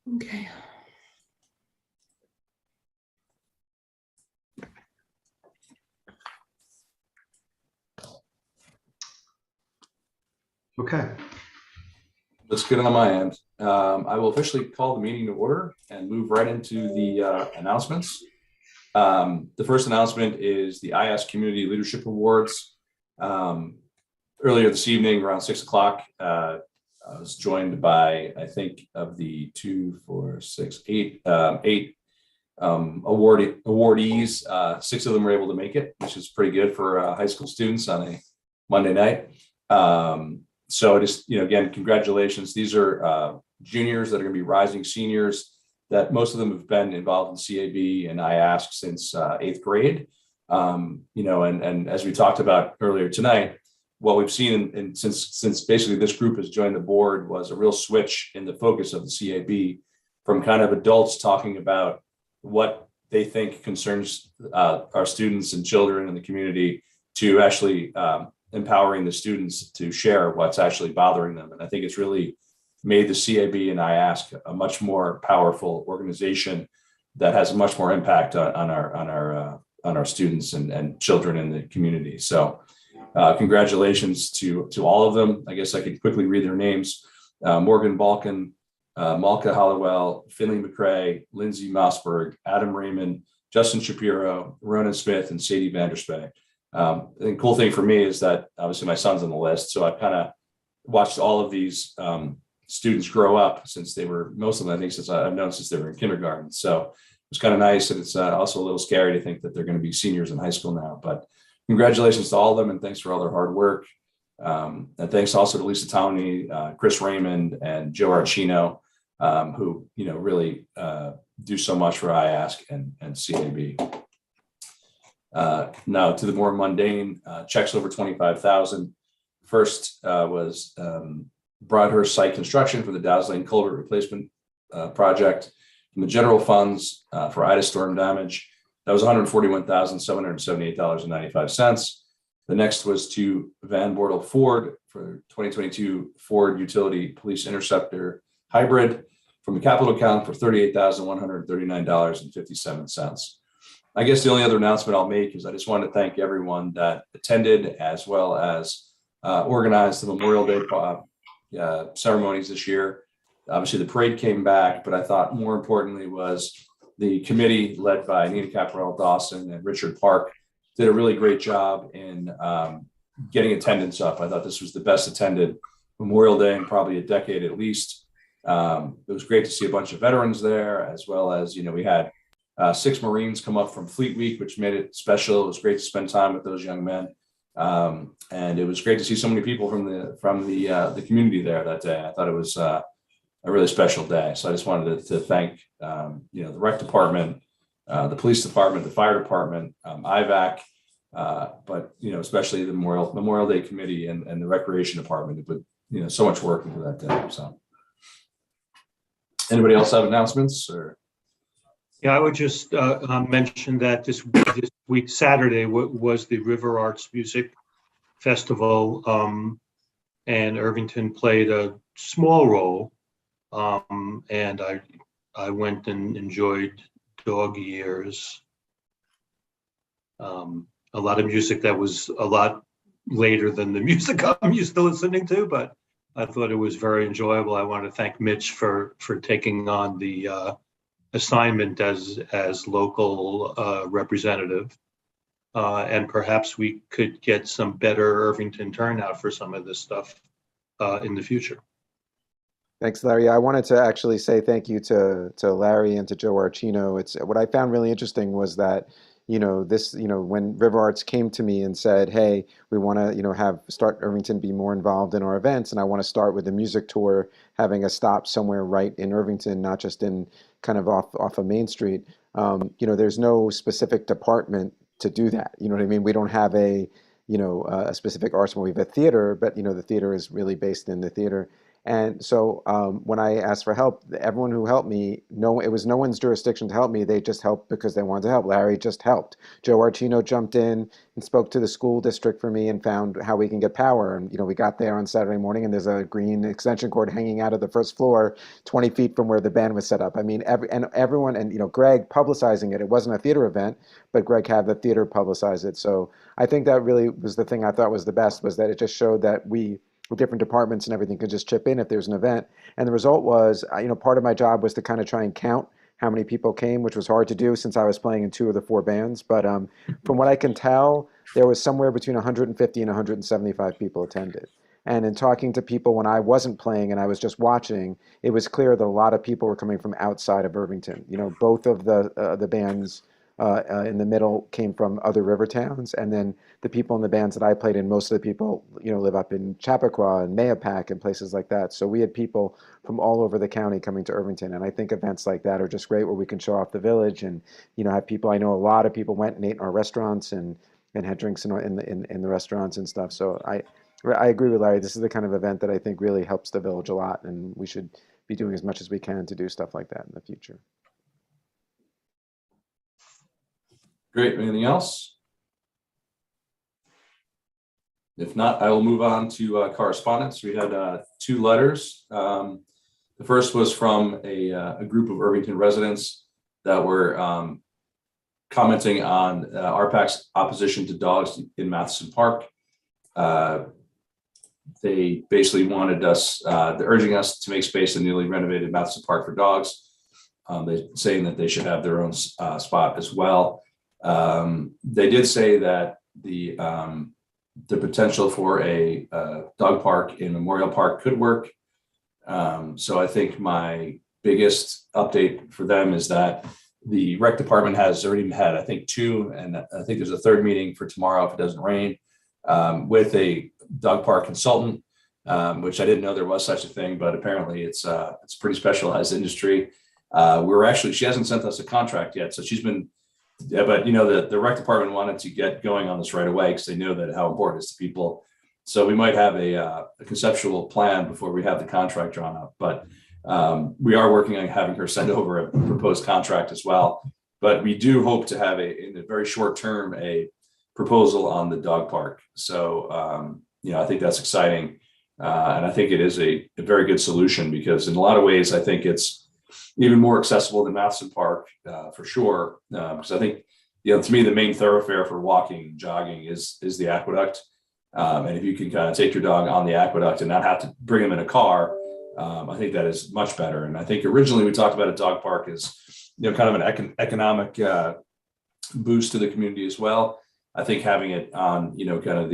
Okay. Okay. Looks good on my end. I will officially call the meeting to order and move right into the announcements. The first announcement is the IAS Community Leadership Awards. Earlier this evening, around 6 o'clock, I was joined by, I think, of the 2, 4, 6, 8, 8 awardees. 6 of them were able to make it, which is pretty good for high school students on a Monday night. So just, again, congratulations. These are juniors that are going to be rising seniors that most of them have been involved in CAB and IASC since 8th grade. And as we talked about earlier tonight, what we've seen and since basically this group has joined the board was a real switch in the focus of the CAB from kind of adults talking about what they think concerns our students and children in the community to actually empowering the students to share what's actually bothering them. And I think it's really made the CAB and IASC a much more powerful organization that has a much more impact on our students and children in the community. So congratulations to all of them. I guess I could quickly read their names. Morgan Balkan, Malka Hollowell, Finley McCrae, Lindsay Mossberg, Adam Raymond, Justin Shapiro, Ronan Smith, and Sadie Vanderspey. The cool thing for me is that obviously my son's on the list, so I've kind of watched all of these students grow up since they were, most of them I think since I've known since they were in kindergarten. So it's kind of nice, and it's also a little scary to think that they're going to be seniors in high school now. But congratulations to all of them, and thanks for all their hard work. And thanks also to Lisa Towney, Chris Raymond, and Joe Archino, who really do so much for IASC and CAB. Now to the more mundane checks over $25,000. First was Broadhurst Site Construction for the Dow's Lane Culvert Replacement Project. From the general funds for Ida storm damage, that was $141,778.95. The next was to Van Bortle Ford for 2022 Ford Utility Police Interceptor Hybrid from the capital account for $38,139.57. I guess the only other announcement I'll make is I just want to thank everyone that attended as well as organized the Memorial Day ceremonies this year. Obviously, the parade came back, but I thought more importantly was the committee led by Nina Caparel Dawson and Richard Park did a really great job in getting attendance up. I thought this was the best attended Memorial Day in probably a decade at least. It was great to see a bunch of veterans there, as well as, we had 6 Marines come up from Fleet Week, which made it special. It was great to spend time with those young men. And it was great to see so many people from the community there that day. I thought it was a really special day. So I just wanted to thank, the rec department, the police department, the fire department, Hvac, but, especially the Memorial Day committee and the recreation department. It put, so much work into that day. So anybody else have announcements or? Yeah, I would just mention that this week, Saturday, was the River Arts Music Festival, and Irvington played a small role. And I went and enjoyed Dog Years. A lot of music that was a lot later than the music I'm used to listening to, but I thought it was very enjoyable. I want to thank Mitch for taking on the assignment as local representative, and perhaps we could get some better Irvington turnout for some of this stuff in the future. Thanks, Larry. I wanted to actually say thank you to Larry and to Joe Archino. It's what I found really interesting was that when River Arts came to me and said, hey, we want to start Irvington be more involved in our events, and I want to start with the music tour, having a stop somewhere right in Irvington, not just in kind of off of Main Street. There's no specific department to do that. You know what I mean? We don't have a specific arts. We have a theater, but the theater is really based in the theater. And so when I asked for help, everyone who helped me, no, it was no one's jurisdiction to help me. They just helped because they wanted to help. Larry just helped. Joe Archino jumped in and spoke to the school district for me and found how we can get power. And, we got there on Saturday morning and there's a green extension cord hanging out of the first floor, 20 feet from where the band was set up. I mean, everyone, and, Greg publicizing it. It wasn't a theater event, but Greg had the theater publicize it. So I think that really was the thing I thought was the best, was that it just showed that we, with different departments and everything, could just chip in if there's an event. And the result was, part of my job was to kind of try and count how many people came, which was hard to do since I was playing in 2 of the 4 bands. But from what I can tell, there was somewhere between 150 and 175 people attended. And in talking to people when I wasn't playing and I was just watching, it was clear that a lot of people were coming from outside of Irvington. Both of the bands in the middle came from other river towns, and then the people in the bands that I played in, most of the people, live up in Chappaqua and Mahopac and places like that. So we had people from all over the county coming to Irvington, and I think events like that are just great, where we can show off the village and have people. I know a lot of people went and ate in our restaurants and had drinks in the restaurants and stuff. So I agree with Larry. This is the kind of event that I think really helps the village a lot, and we should be doing as much as we can to do stuff like that in the future. Great. Anything else? If not, I will move on to correspondence. We had 2 letters. The first was from a group of Irvington residents that were commenting on RPAC's opposition to dogs in Matheson Park. They basically wanted us, they're urging us to make space in newly renovated Matheson Park for dogs. They're saying that they should have their own spot as well. They did say that the potential for a dog park in Memorial Park could work. So I think my biggest update for them is that the rec department has already had, I think, 2, and I think there's a 3rd meeting for tomorrow if it doesn't rain, with a dog park consultant, which I didn't know there was such a thing, but apparently it's a pretty specialized industry. She hasn't sent us a contract yet, so she's been. Yeah, but the rec department wanted to get going on this right away because they know that how important it is to people. So we might have a conceptual plan before we have the contract drawn up. But we are working on having her send over a proposed contract as well. But we do hope to have in the very short term, a proposal on the dog park. So I think that's exciting, and I think it is a very good solution, because in a lot of ways I think it's even more accessible than Matheson Park, for sure. Because I think, to me, the main thoroughfare for walking and jogging is the aqueduct. And if you can kind of take your dog on the aqueduct and not have to bring him in a car, I think that is much better. And I think originally we talked about a dog park as, kind of an economic boost to the community as well. I think having it on, kind of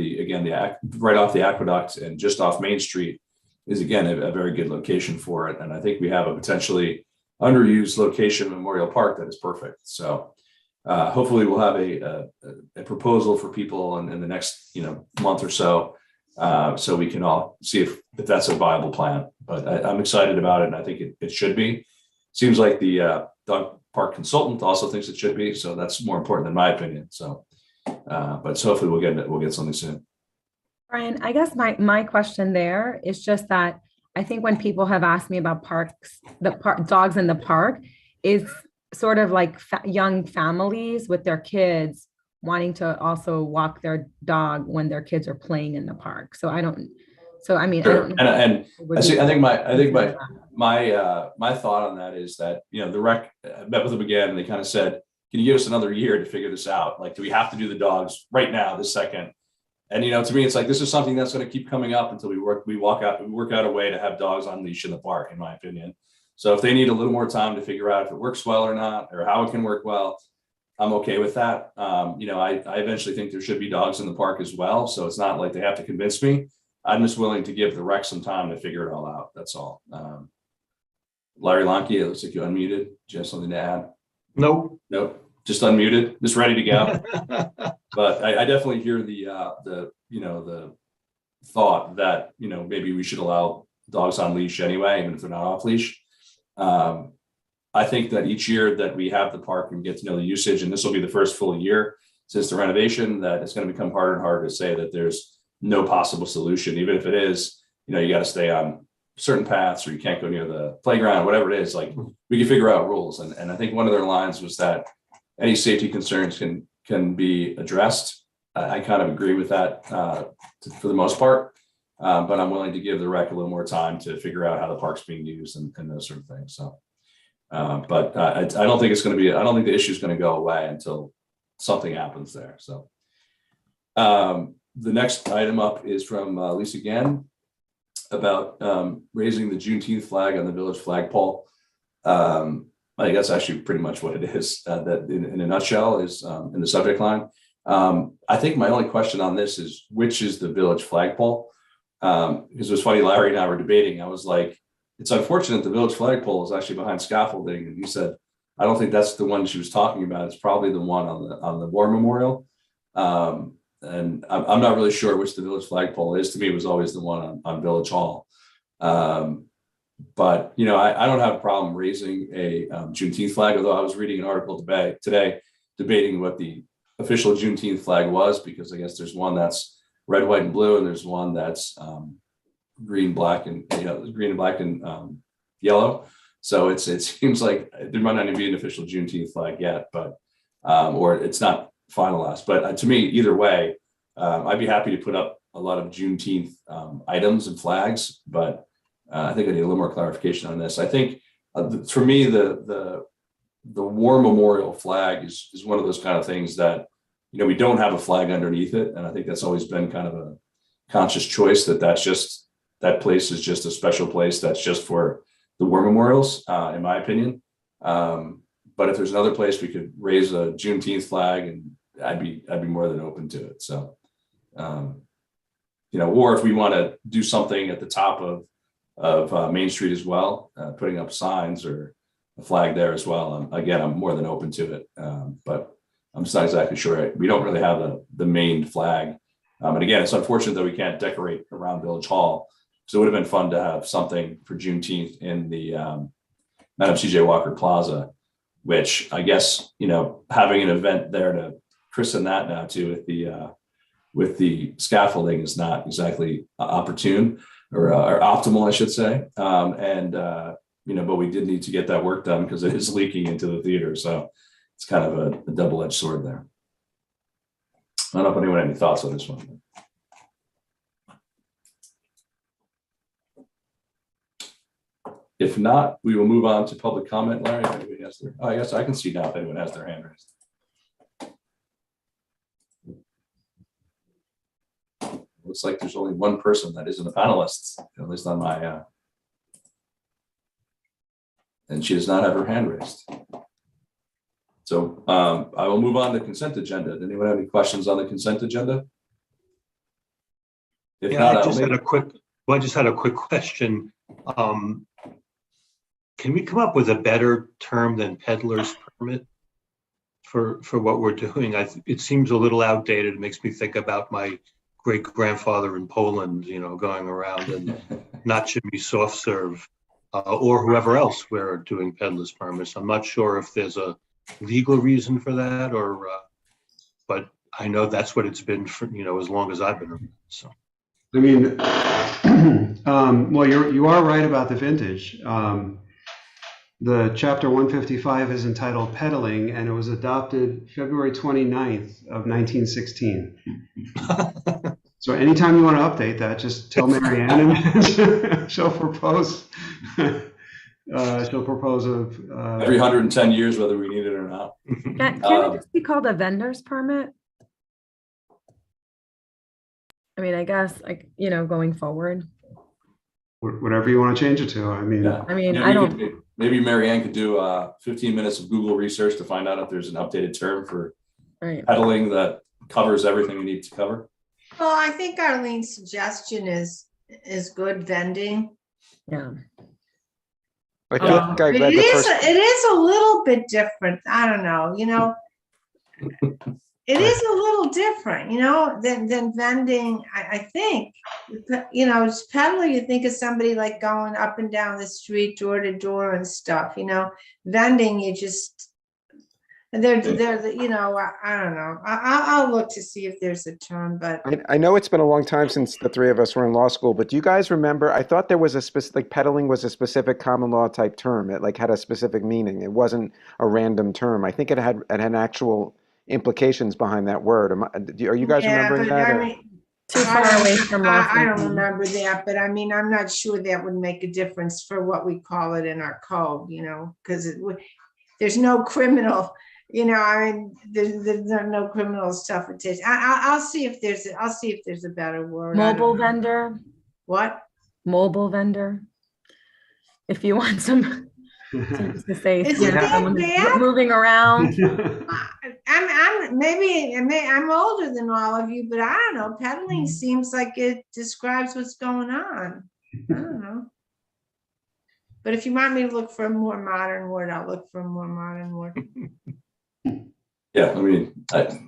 right off the aqueduct and just off Main Street is, again, a very good location for it. And I think we have a potentially underused location, Memorial Park, that is perfect. So hopefully we'll have a proposal for people in the next month or so, so we can all see if that's a viable plan. But I'm excited about it, and I think it should be. Seems like the dog park consultant also thinks it should be, so that's more important than my opinion. So but hopefully we'll get something soon. Brian, I guess my question there is just that I think when people have asked me about parks, dogs in the park, is sort of like young families with their kids wanting to also walk their dog when their kids are playing in the park. So I don't know. And I think my thought on that is that, the rec met with them again, and they kind of said, can you give us another year to figure this out? Like, do we have to do the dogs right now, this second? And, to me, it's like, this is something that's going to keep coming up until we work out a way to have dogs on leash in the park, in my opinion. So if they need a little more time to figure out if it works well or not, or how it can work well, I'm okay with that. I eventually think there should be dogs in the park as well. So it's not like they have to convince me. I'm just willing to give the rec some time to figure it all out. That's all. Larry Lonke, it looks like you unmuted. Do you have something to add? Nope. Just unmuted, just ready to go. But I definitely hear the thought that, maybe we should allow dogs on leash anyway, even if they're not off leash. I think that each year that we have the park and get to know the usage, and this will be the first full year since the renovation, that it's going to become harder and harder to say that there's no possible solution. Even if it is, you got to stay on certain paths, or you can't go near the playground, whatever it is, like we can figure out rules. And I think one of their lines was that any safety concerns can be addressed. I kind of agree with that for the most part, but I'm willing to give the rec a little more time to figure out how the park's being used and those sort of things. So, but I don't think it's going to be, I don't think the issue is going to go away until something happens there. So the next item up is from Lisa Gann about raising the Juneteenth flag on the village flagpole. I guess actually pretty much what it is, that in a nutshell is in the subject line. I think my only question on this is, which is the village flagpole? Because it was funny, Larry and I were debating. I was like, it's unfortunate the village flagpole is actually behind scaffolding. And he said, I don't think that's the one she was talking about. It's probably the one on the war memorial. And I'm not really sure which the village flagpole is. To me, it was always the one on Village Hall. But, you know, I don't have a problem raising a Juneteenth flag, although I was reading an article today debating what the official Juneteenth flag was, because I guess there's one that's red, white, and blue, and there's one that's green, black, and yellow. So it seems like there might not even be an official Juneteenth flag yet, but or it's not finalized. But to me, either way, I'd be happy to put up a lot of Juneteenth items and flags, but I think I need a little more clarification on this. I think for me, the war memorial flag is one of those kind of things that, you know, we don't have a flag underneath it. And I think that's always been kind of a conscious choice that place is just a special place that's just for the war memorials, in my opinion. But if there's another place we could raise a Juneteenth flag, and I'd be more than open to it. So, you know, or if we want to do something at the top of Main Street as well, putting up signs or a flag there as well. Again, I'm more than open to it, but I'm just not exactly sure. We don't really have the main flag. And again, it's unfortunate that we can't decorate around Village Hall. So it would have been fun to have something for Juneteenth in the Madam C.J. Walker Plaza, which I guess, you know, having an event there to christen that now too with the scaffolding is not exactly opportune or optimal, I should say. You know, but we did need to get that work done because it is leaking into the theater. So it's kind of a double-edged sword there. I don't know if anyone had any thoughts on this one. If not, we will move on to public comment. Larry, if anybody has their, I guess I can see now if anyone has their hand raised. Looks like there's only one person that isn't a panelist, at least on my, and she does not have her hand raised. So I will move on to consent agenda. Does anyone have any questions on the consent agenda? If Yeah, not, I just had a quick question. Can we come up with a better term than peddler's permit for what we're doing? It seems a little outdated. It makes me think about my great grandfather in Poland, you know, going around and not Jimmy soft serve or whoever else we're doing peddler's permits. I'm not sure if there's a legal reason for that, or but I know that's what it's been for, you know, as long as I've been around. So I mean, well, you are right about the vintage. The chapter 155 is entitled Peddling, and it was adopted February 29th of 1916. So anytime you want to update that, just tell Mary Ann and she'll propose. She'll propose every 110 years, whether we need it or not. Can it just be called a vendor's permit? I mean, I guess, like, you know, going forward. Whatever you want to change it to. I mean, Yeah. I mean, You know, I don't. Maybe Mary Ann could do 15 minutes of Google research to find out if there's an updated term for Right. peddling that covers everything we need to cover. Well, I think Arlene's suggestion is good, vending. Yeah. I think I It read the first. is a little bit different. I don't know, you know. It is a little different, you know, than vending. I think, you know, it's peddler, you think of somebody like going up and down the street, door to door and stuff, you know. Vending, you just, You know, I don't know. I'll look to see if there's a term, but I know it's been a long time since the three of us were in law school, but do you guys remember? I thought there was a specific, like peddling was a specific common law type term. It like had a specific meaning. It wasn't a random term. I think it had actual implications behind that word. Are you guys yeah, remembering but that? I or- mean, Too far away from law. I don't remember that, but I mean, I'm not sure that would make a difference for what we call it in our code, you know, because there's no criminal, you know, I mean, there's no criminal stuff. I'll see if there's a better word. I don't Mobile know. vendor, What? mobile vendor. If you want some things to say, Is you it know, that someone's bad? moving around. I'm older than all of you, but I don't know. Peddling seems like it describes what's going on. I don't know. But if you want me to look for a more modern word, I'll look for a more modern word. Yeah, I mean,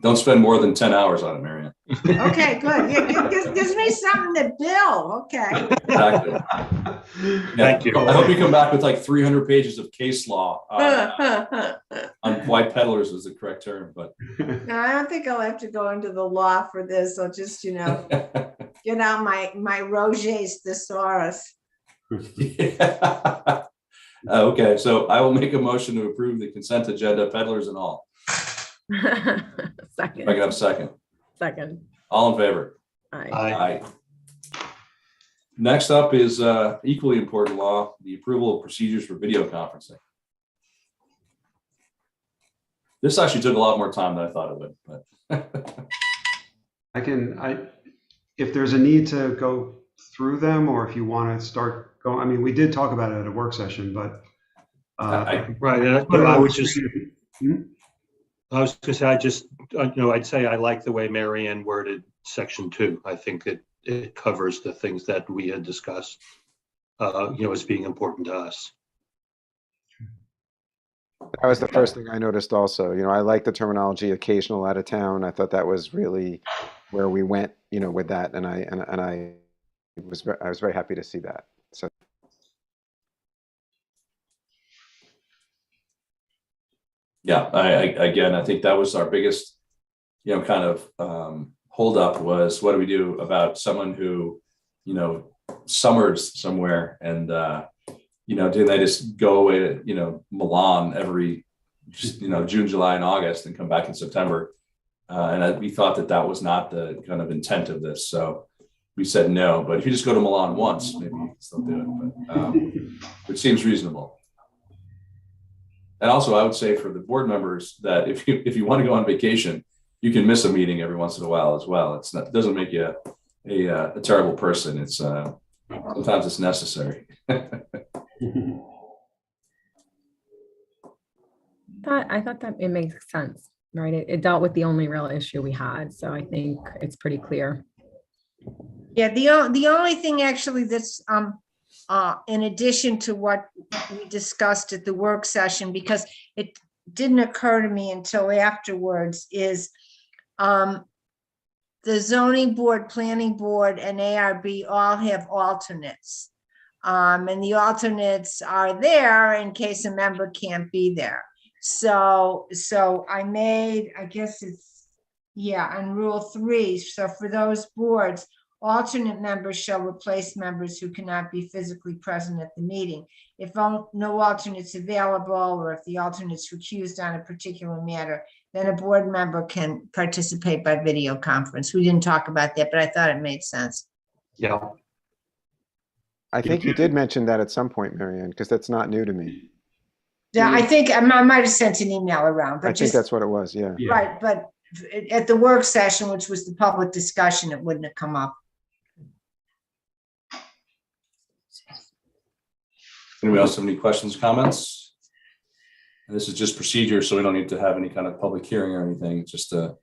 don't spend more than 10 hours on it, Marianne. Okay, good. Yeah, gives me something to bill. Okay. Exactly. Thank you. I hope you come back with like 300 pages of case law on why peddlers is the correct term, but No, I don't think I'll have to go into the law for this. I'll just, you know, get out my Roget's thesaurus. yeah. Okay, so I will make a motion to approve the consent agenda, peddlers and all. If I can have a second. Second. All in favor? Aye. Aye. Next up is equally important law, the approval of procedures for video conferencing. This actually took a lot more time than I thought it would, but if there's a need to go through them, or if you want to start going, I mean, we did talk about it at a work session, but. Right, I would just, I was going to say, I'd say I like the way Marianne worded section 2. I think it covers the things that we had discussed, as being important to us. That was the first thing I noticed also. I like the terminology occasional out of town. I thought that was really where we went, with that. And I was very happy to see that. So. Yeah, I think that was our biggest, kind of hold up was what do we do about someone who, summers somewhere and, do they just go away to, Milan every, June, July, and August and come back in September? And we thought that was not the kind of intent of this. So we said no, but if you just go to Milan once, maybe you can still do it, but it seems reasonable. And also, I would say for the board members that if you want to go on vacation, you can miss a meeting every once in a while as well. It doesn't make you a terrible person. It's sometimes it's necessary. I thought that it makes sense, right? It dealt with the only real issue we had, so I think it's pretty clear. Yeah, the only thing actually that's in addition to what we discussed at the work session, because it didn't occur to me until afterwards, is the zoning board, planning board, and ARB all have alternates. And the alternates are there in case a member can't be there. So I made, I guess it's, on Rule 3. So for those boards, alternate members shall replace members who cannot be physically present at the meeting. If no alternates available, or if the alternate's recused on a particular matter, then a board member can participate by video conference. We didn't talk about that, but I thought it made sense. Yeah. I think you did mention that at some point, Marianne, because that's not new to me. Yeah, I think I might have sent an email around, but I think that's what it was, yeah. Right, but at the work session, which was the public discussion, it wouldn't have come up. Anybody else have any questions, comments? And this is just procedure, so we don't need to have any kind of public hearing or anything. It's just a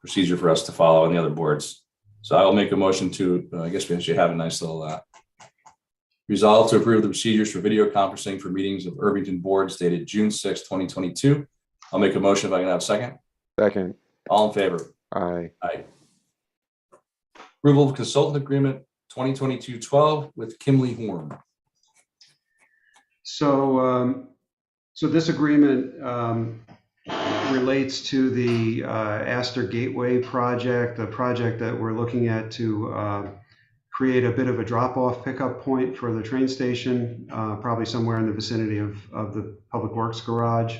procedure for us to follow on the other boards. So I will make a motion to, I guess we actually have a nice little resolve to approve the procedures for video conferencing for meetings of Irvington boards dated June 6, 2022. I'll make a motion if I can have a second. Second. All in favor? Aye. Aye. Approval of consultant agreement 2022-12 with Kimley Horn. So this agreement relates to the Aster Gateway project, a project that we're looking at to create a bit of a drop-off pickup point for the train station, probably somewhere in the vicinity of the Public Works garage.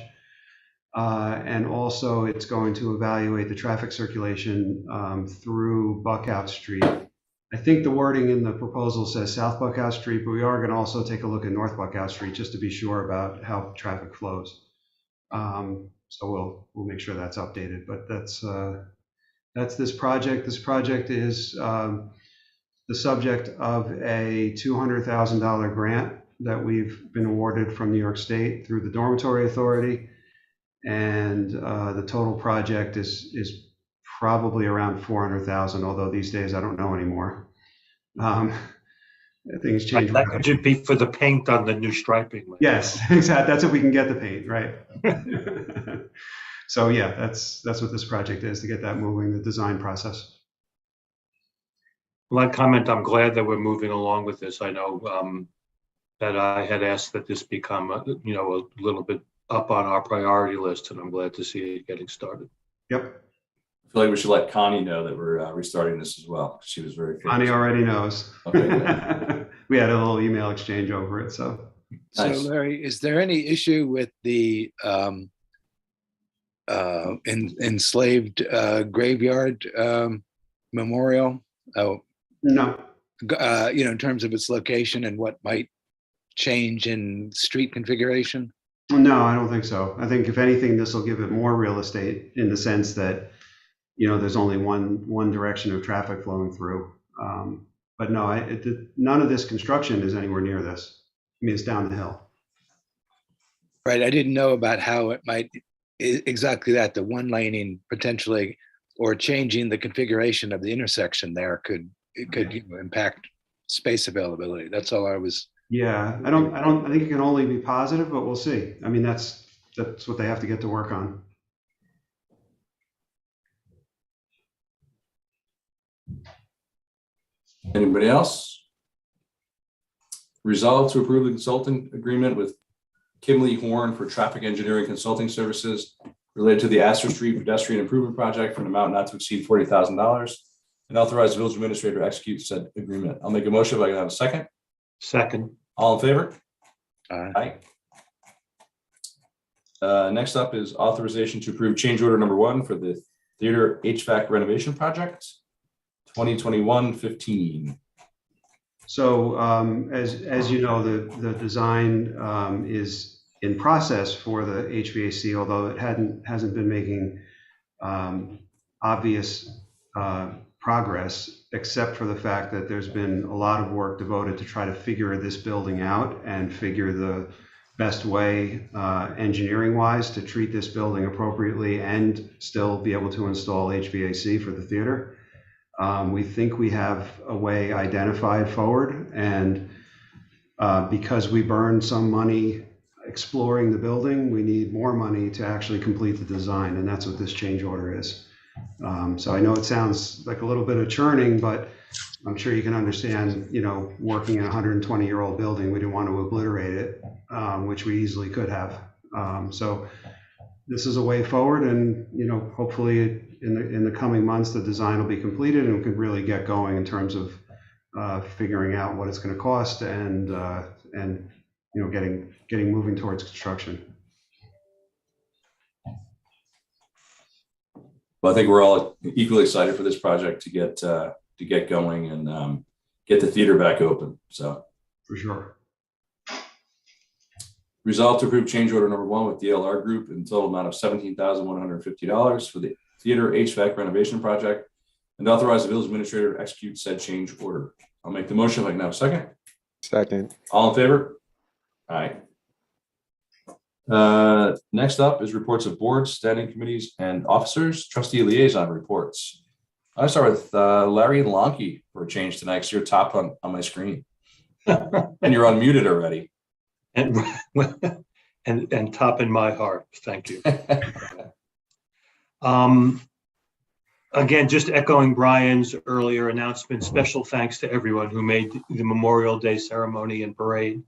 And also it's going to evaluate the traffic circulation through Buckout Street. I think the wording in the proposal says South Buckout Street, but we are going to also take a look at North Buckout Street just to be sure about how traffic flows. So we'll make sure that's updated, but that's this project. This project is the subject of a $200,000 grant that we've been awarded from New York State through the Dormitory Authority. And the total project is probably around 400,000, although these days I don't know anymore. Things change. That could just be for the paint on the new striping. Yes, exactly. That's if we can get the paint, right? So yeah, that's what this project is, to get that moving, the design process. Well, that comment, I'm glad that we're moving along with this. I know that I had asked that this become, a little bit up on our priority list, and I'm glad to see it getting started. Yep. I feel like we should let Connie know that we're restarting this as well. She was very curious. Connie already knows. Okay, good. We had a little email exchange over it, so. Nice. So Larry, is there any issue with the enslaved graveyard memorial? No. In terms of its location and what might change in street configuration? No, I don't think so. I think if anything, this will give it more real estate in the sense that, there's only one direction of traffic flowing through. But no, none of this construction is anywhere near this. I mean, it's down the hill. Right. I didn't know about how it might, exactly that, the one laning potentially, or changing the configuration of the intersection there could impact space availability. That's all I was. Yeah, I think it can only be positive, but we'll see. I mean, that's what they have to get to work on. Anybody else? Resolve to approve the consulting agreement with Kimley Horn for traffic engineering consulting services related to the Aster Street pedestrian improvement project for an amount not to exceed $40,000, and authorize the village administrator to execute said agreement. I'll make a motion if I can have a second. Second. All in favor? Aye. Next up is authorization to approve change order number 1 for the theater HVAC renovation project, 2021-15. So as you know, the design is in process for the HVAC, although it hasn't been making obvious progress, except for the fact that there's been a lot of work devoted to try to figure this building out and figure the best way engineering wise to treat this building appropriately and still be able to install HVAC for the theater. We think we have a way identified forward, and because we burned some money exploring the building, we need more money to actually complete the design, and that's what this change order is. So I know it sounds like a little bit of churning, but I'm sure you can understand, working in a 120-year-old building, we didn't want to obliterate it, which we easily could have. So this is a way forward, and hopefully in the coming months, the design will be completed and we can really get going in terms of figuring out what it's going to cost and getting moving towards construction. Well, I think we're all equally excited for this project to get going and get the theater back open. So for sure. Resolve to approve change order number 1 with DLR Group in total amount of $17,150 for the theater HVAC renovation project, and authorize the village administrator to execute said change order. I'll make the motion if I can have a second. Second. All in favor? Aye. Next up is reports of boards, standing committees, and officers. Trustee liaison reports. I'll start with Larry Lonke for a change tonight, because you're top on my screen. And you're unmuted already. And top in my heart. Thank you. Again, just echoing Brian's earlier announcement, special thanks to everyone who made the Memorial Day ceremony and parade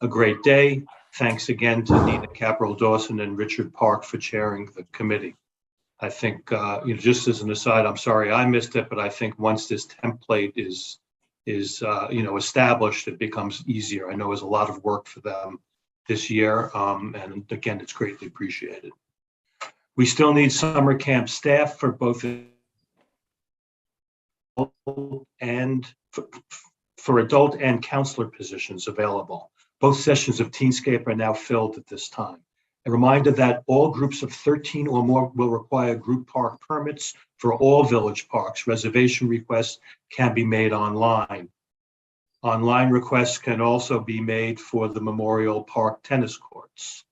a great day. Thanks again to Nina Caporal Dawson and Richard Park for chairing the committee. I think, just as an aside, I'm sorry I missed it, but I think once this template is established, it becomes easier. I know it was a lot of work for them this year, and again, it's greatly appreciated. We still need summer camp staff for both and for adult and counselor positions available. Both sessions of Teenscape are now filled at this time. A reminder that all groups of 13 or more will require group park permits for all village parks. Reservation requests can be made online. Online requests can also be made for the Memorial Park tennis courts.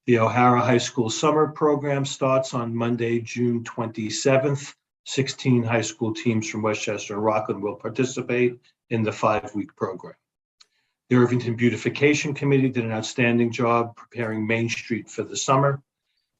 The O'Hara High School summer program starts on Monday, June 27th. 16 high school teams from Westchester and Rockland will participate in the 5-week program. The Irvington Beautification Committee did an outstanding job preparing Main Street for the summer.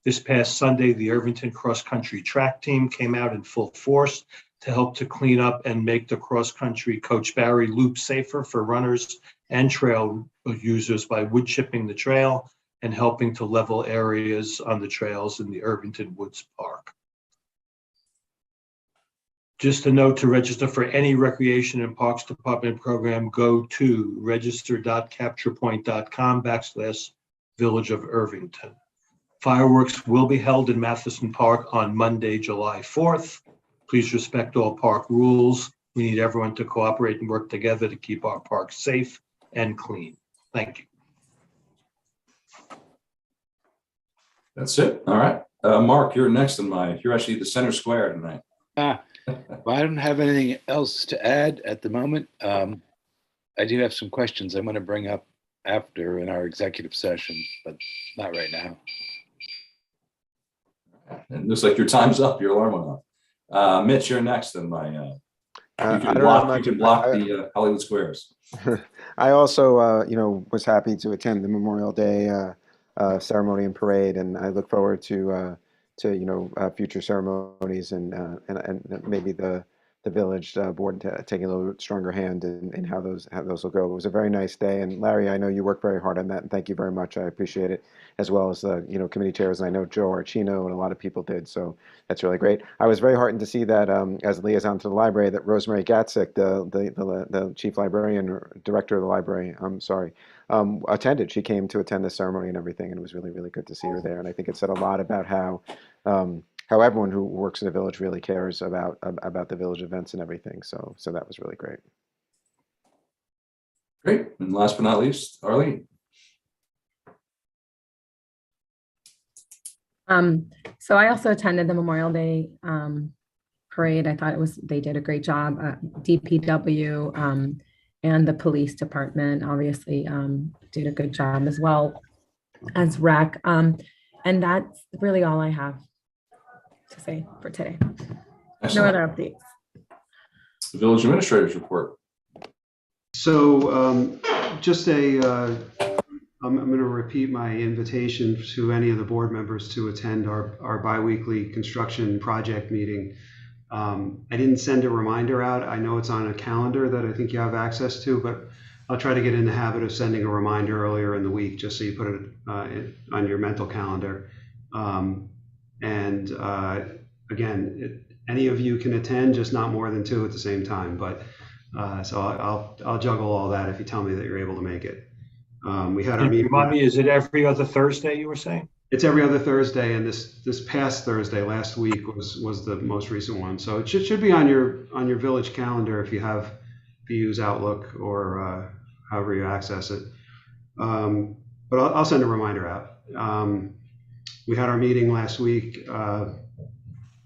This past Sunday, the Irvington cross-country track team came out in full force to help to clean up and make the cross-country Coach Barry loop safer for runners and trail users by wood chipping the trail and helping to level areas on the trails in the Irvington Woods Park. Just a note to register for any Recreation and Parks Department program, go to register.capturepoint.com/Village of Irvington. Fireworks will be held in Matheson Park on Monday, July 4th. Please respect all park rules. We need everyone to cooperate and work together to keep our parks safe and clean. Thank you. That's it. All right. Mark, you're next you're actually the center square tonight. Well, I don't have anything else to add at the moment. I do have some questions I'm going to bring up after in our executive session, but not right now. It looks like your time's up. Your alarm went off. Mitch, you're next in you can block the Hollywood Squares. I also, was happy to attend the Memorial Day ceremony and parade, and I look forward to future ceremonies and maybe the village board taking a little stronger hand in how those will go. It was a very nice day, and Larry, I know you worked very hard on that, and thank you very much. I appreciate it, as well as the committee chairs, and I know Joe Archino and a lot of people did. So that's really great. I was very heartened to see that as liaison to the library, that Rosemary Gatzik, the chief librarian or director of the library, attended. She came to attend the ceremony and everything, and it was really, really good to see her there. And I think it said a lot about how everyone who works in the village really cares about the village events and everything. So that was really great. Great. And last but not least, Arlene. So I also attended the Memorial Day parade. I thought they did a great job. DPW and the police department obviously did a good job, as well as RAC. And that's really all I have to say for today. Excellent. No other updates. The village administrator's report. So I'm going to repeat my invitation to any of the board members to attend our biweekly construction project meeting. I didn't send a reminder out. I know it's on a calendar that I think you have access to, but I'll try to get in the habit of sending a reminder earlier in the week, just so you put it on your mental calendar. Again, any of you can attend, just not more than 2 at the same time. But so I'll juggle all that if you tell me that you're able to make it. We had our meeting. Remind me, is it every other Thursday you were saying? It's every other Thursday, and this past Thursday, last week, was the most recent one. So it should be on your village calendar if you use Outlook or however you access it. But I'll send a reminder out. We had our meeting last week.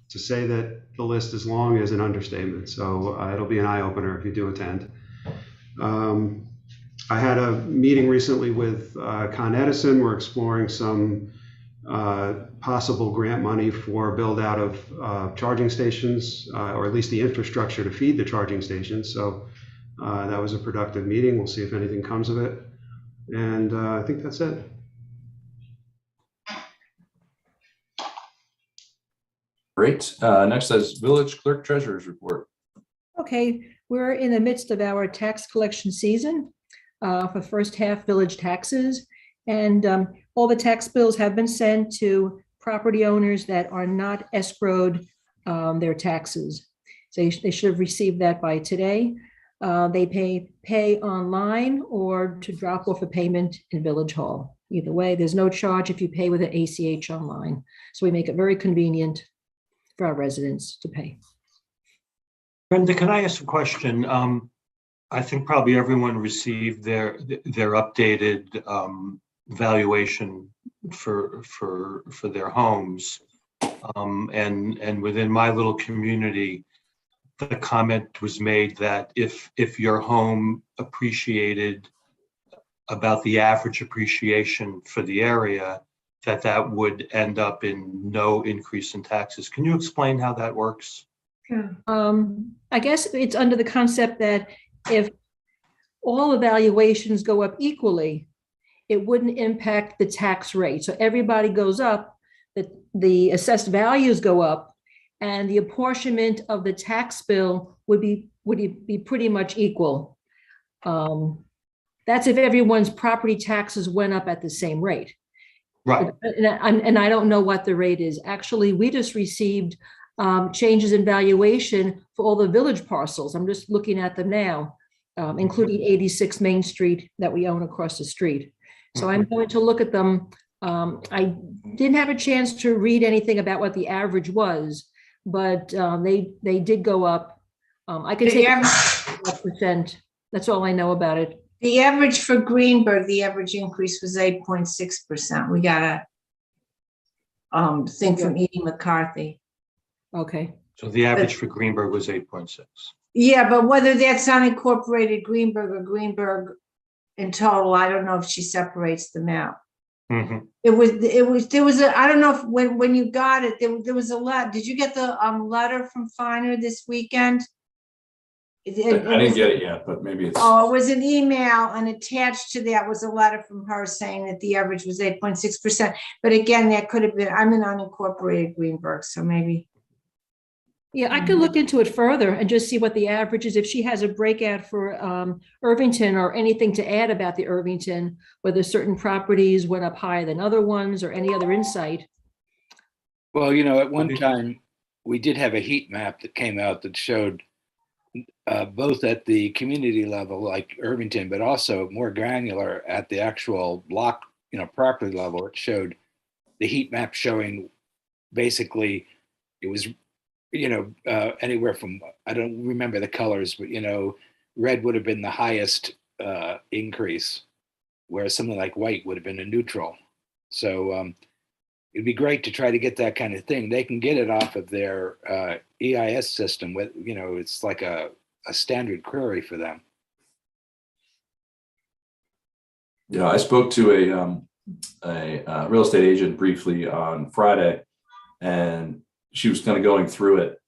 To say that the list is long is an understatement. So it'll be an eye opener if you do attend. I had a meeting recently with Con Edison. We're exploring some possible grant money for build out of charging stations, or at least the infrastructure to feed the charging stations. So that was a productive meeting. We'll see if anything comes of it. And I think that's it. Great. Next is Village Clerk Treasurer's report. Okay, we're in the midst of our tax collection season for first half village taxes. And all the tax bills have been sent to property owners that are not escrowed their taxes. So they should have received that by today. They pay online or to drop off a payment in Village Hall. Either way, there's no charge if you pay with an ACH online. So we make it very convenient for our residents to pay. Brenda, can I ask a question? I think probably everyone received their updated valuation for their homes. And within my little community, the comment was made that if your home appreciated about the average appreciation for the area, that would end up in no increase in taxes. Can you explain how that works? I guess it's under the concept that if all evaluations go up equally, it wouldn't impact the tax rate. So everybody goes up, the assessed values go up, and the apportionment of the tax bill would be pretty much equal. That's if everyone's property taxes went up at the same rate. Right. And I don't know what the rate is. Actually, we just received changes in valuation for all the village parcels. I'm just looking at them now, including 86 Main Street that we own across the street. So I'm going to look at them. I didn't have a chance to read anything about what the average was, but they did go up. I can take 5%. That's all I know about it. The average for Greenberg, the average increase was 8.6%. We got a thing from Edie McCarthy. Okay. So the average for Greenberg was 8.6. Yeah, but whether that's unincorporated Greenberg or Greenberg in total, I don't know if she separates them out. Mm-hmm. There was a, I don't know if when you got it, there was a letter. Did you get the letter from Finer this weekend? I didn't get it yet, but maybe it's. Oh, it was an email, and attached to that was a letter from her saying that the average was 8.6%. But again, that could have been, I'm an unincorporated Greenberg, so maybe. Yeah, I could look into it further and just see what the average is. If she has a breakout for Irvington or anything to add about the Irvington, whether certain properties went up higher than other ones or any other insight. Well, at one time, we did have a heat map that came out that showed both at the community level, like Irvington, but also more granular at the actual block, property level. It showed the heat map showing basically it was, anywhere from, I don't remember the colors, but, red would have been the highest increase, whereas something like white would have been a neutral. So it'd be great to try to get that kind of thing. They can get it off of their EIS system with, it's like a standard query for them. Yeah, I spoke to a real estate agent briefly on Friday, and she was kind of going through it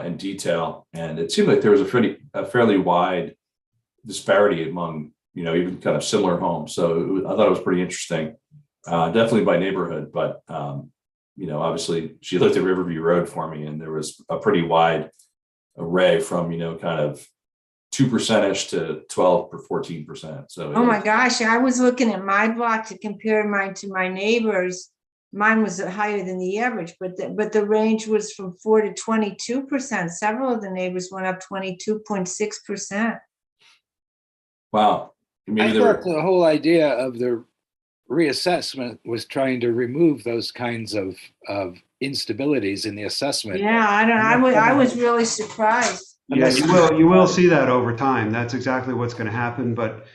in detail, and it seemed like there was a fairly wide disparity among, even kind of similar homes. So I thought it was pretty interesting, definitely by neighborhood, but obviously she looked at Riverview Road for me, and there was a pretty wide array from, kind of 2% to 12 or 14%. So oh my gosh, I was looking at my block to compare mine to my neighbors. Mine was higher than the average, but the range was from 4 to 22%. Several of the neighbors went up 22.6%. Wow. I thought the whole idea of the reassessment was trying to remove those kinds of instabilities in the assessment. Yeah, I was really surprised. Yeah, you will see that over time. That's exactly what's going to happen. But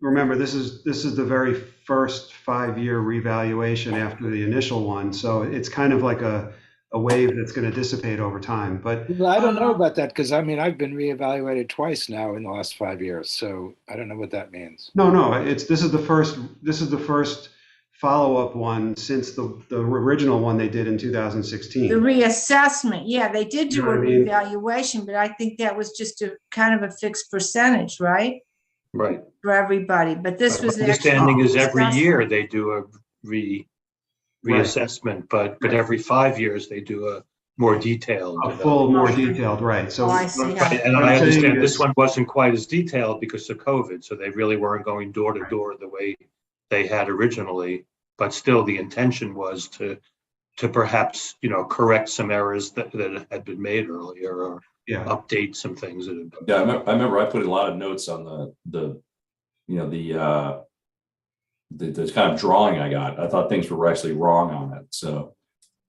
remember, this is the very first 5-year revaluation after the initial one. So it's kind of like a wave that's going to dissipate over time. But I don't know about that, because I've been reevaluated twice now in the last 5 years. So I don't know what that means. No, this is the first follow-up one since the original one they did in 2016. The reassessment, yeah, they did do a revaluation, but I think that was just a kind of a fixed percentage, right? Right. For everybody, but this was my understanding is every year they do a reassessment, but every 5 years they do a more detailed. More detailed, right. So I see. And I understand this one wasn't quite as detailed because of COVID, so they really weren't going door to door the way they had originally, but still the intention was to perhaps, correct some errors that had been made earlier, or Yeah. update some things that had been. Yeah, I remember I put a lot of notes on the kind of drawing I got. I thought things were actually wrong on it. So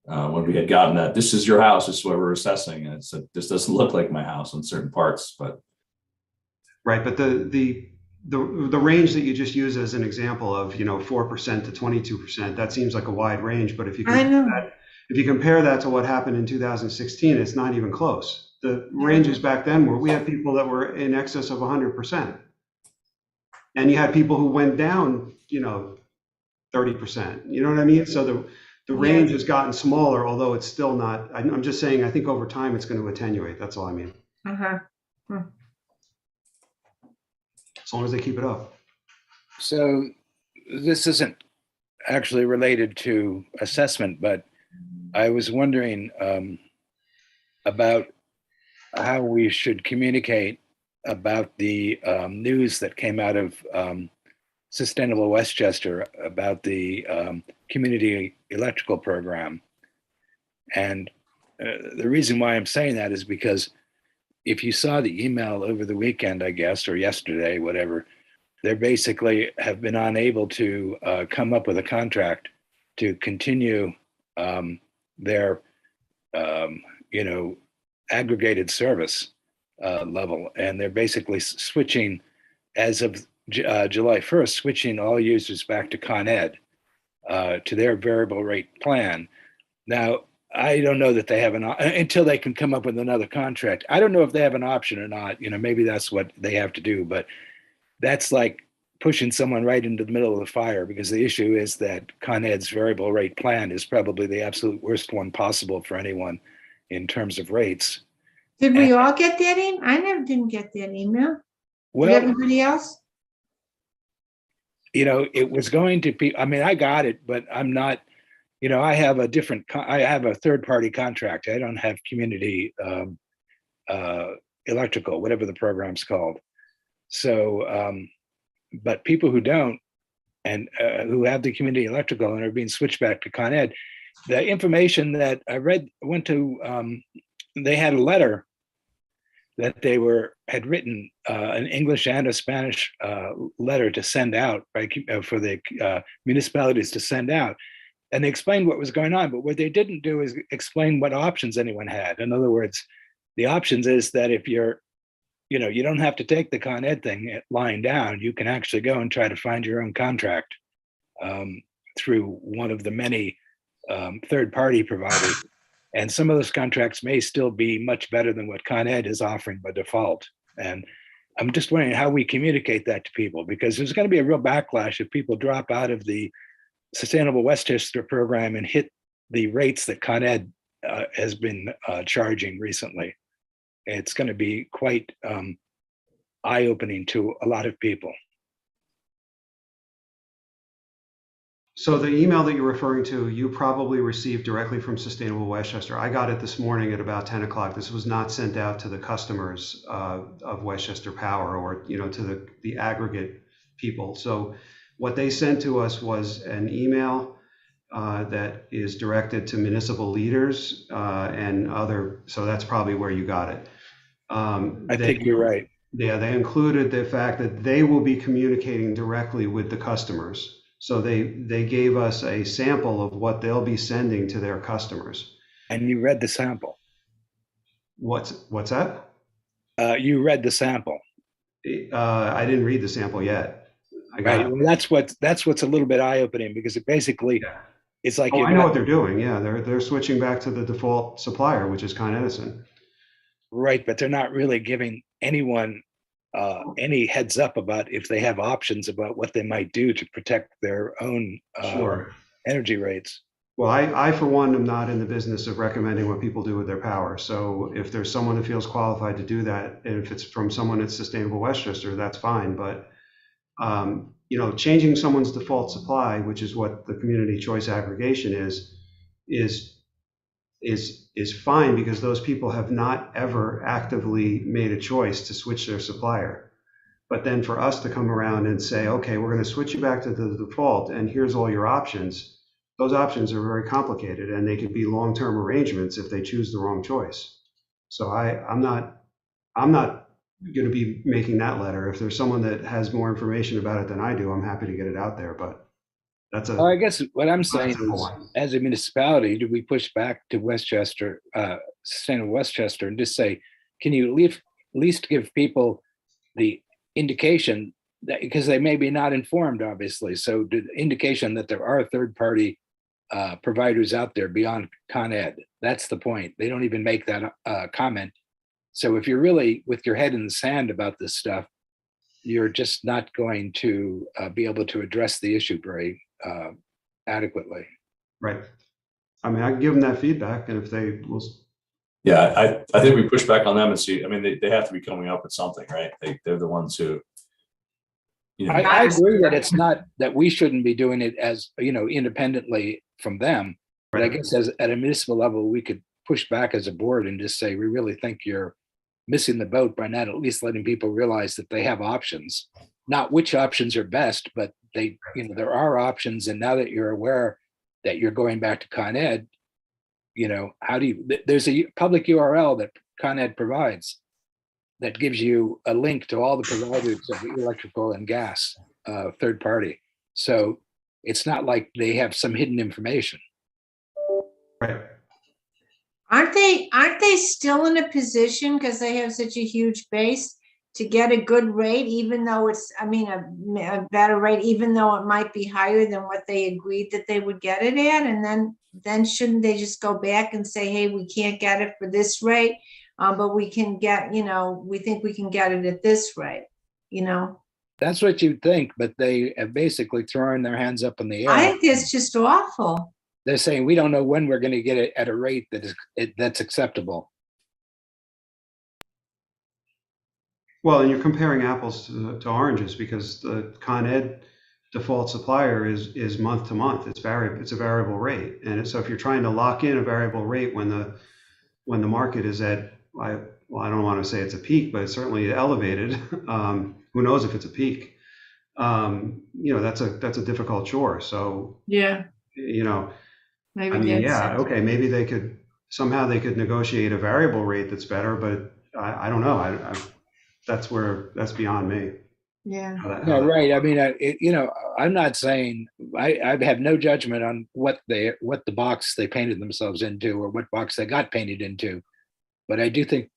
when we had gotten that, this is your house, this is what we're assessing, and it said this doesn't look like my house on certain parts, but Right, but the range that you just used as an example of 4% to 22%, that seems like a wide range. But if you I know. compare that to what happened in 2016, it's not even close. The ranges back then were, we had people that were in excess of 100%, and you had people who went down 30%. You know what I mean? So the range has gotten smaller, although it's still not. I'm just saying, I think over time it's going to attenuate. That's all I mean. Uh-huh. As long as they keep it up. So this isn't actually related to assessment, but I was wondering about how we should communicate about the news that came out of Sustainable Westchester about the community electrical program. And the reason why I'm saying that is because if you saw the email over the weekend, I guess, or yesterday, whatever, they basically have been unable to come up with a contract to continue their, aggregated service level. And they're basically switching, as of July 1st, switching all users back to Con Ed to their variable rate plan. Now, I don't know that they have until they can come up with another contract. I don't know if they have an option or not. Maybe that's what they have to do, but that's like pushing someone right into the middle of the fire, because the issue is that Con Ed's variable rate plan is probably the absolute worst one possible for anyone in terms of rates. Did we all get that email? I didn't get that email. Well, Did everybody else? It was going to be, I got it, but I'm not, I have a third-party contract. I don't have community electrical, whatever the program's called. So, but people who don't, and who have the community electrical and are being switched back to Con Ed, the information that I read they had a letter that they had written, an English and a Spanish letter to send out, right, for the municipalities to send out. And they explained what was going on, but what they didn't do is explain what options anyone had. In other words, the options is that if you don't have to take the Con Ed thing lying down, you can actually go and try to find your own contract through one of the many third-party providers. And some of those contracts may still be much better than what Con Ed is offering by default. And I'm just wondering how we communicate that to people, because there's going to be a real backlash if people drop out of the Sustainable Westchester program and hit the rates that Con Ed has been charging recently. It's going to be quite eye-opening to a lot of people. So the email that you're referring to, you probably received directly from Sustainable Westchester. I got it this morning at about 10 o'clock. This was not sent out to the customers of Westchester Power, or to the aggregate people. So what they sent to us was an email that is directed to municipal leaders and other. So that's probably where you got it. I think you're right. Yeah, they included the fact that they will be communicating directly with the customers. So they gave us a sample of what they'll be sending to their customers. And you read the sample. What's that? You read the sample. I didn't read the sample yet. Right. Well, that's what's a little bit eye-opening, because it basically it's like I know what they're doing. Yeah, they're switching back to the default supplier, which is Con Edison. Right, but they're not really giving anyone any heads up about if they have options about what they might do to protect their own energy rates. Well, I for one am not in the business of recommending what people do with their power. So if there's someone who feels qualified to do that, and if it's from someone at Sustainable Westchester, that's fine. But changing someone's default supply, which is what the community choice aggregation is fine, because those people have not ever actively made a choice to switch their supplier. But then for us to come around and say, okay, we're going to switch you back to the default, and here's all your options. Those options are very complicated, and they could be long-term arrangements if they choose the wrong choice. So I'm not going to be making that letter. If there's someone that has more information about it than I do, I'm happy to get it out there. But that's Well, a I guess what I'm saying simple is, one. as a municipality, do we push back to Westchester, Sustainable Westchester, and just say, can you at least give people the indication that, because they may be not informed, obviously. So the indication that there are third-party providers out there beyond Con Ed. That's the point. They don't even make that comment. So if you're really with your head in the sand about this stuff, you're just not going to be able to address the issue very adequately. Right. I mean, I can give them that feedback, and if they will. Yeah, I think we push back on them and see. I mean, they have to be coming up with something, right? They're the ones who. You know, I agree that it's not that we shouldn't be doing it as, independently from them. But I guess as at a municipal level, we could push back as a board and just say, we really think you're missing the boat by not at least letting people realize that they have options, not which options are best, but they, there are options. And now that you're aware that you're going back to Con Ed, how do you, there's a public URL that Con Ed provides that gives you a link to all the providers of electrical and gas, third party. So it's not like they have some hidden information. Right. Aren't they still in a position, because they have such a huge base, to get a good rate, even though it's, a better rate, even though it might be higher than what they agreed that they would get it at? And then shouldn't they just go back and say, hey, we can't get it for this rate, but we can get, we think we can get it at this rate, That's what you'd think, but they have basically thrown their hands up in the air. I think it's just awful. They're saying, we don't know when we're going to get it at a rate that's acceptable. Well, and you're comparing apples to oranges, because the Con Ed default supplier is month to month. It's a variable rate. And so if you're trying to lock in a variable rate when the market is at, I don't want to say it's a peak, but it's certainly elevated. Who knows if it's a peak? That's a difficult chore. So Yeah. Maybe okay, maybe they could negotiate a variable rate that's better, but I don't know. That's beyond me. Yeah. Right. I mean, I'm not saying I have no judgment on what the box they painted themselves into or what box they got painted into, but I do think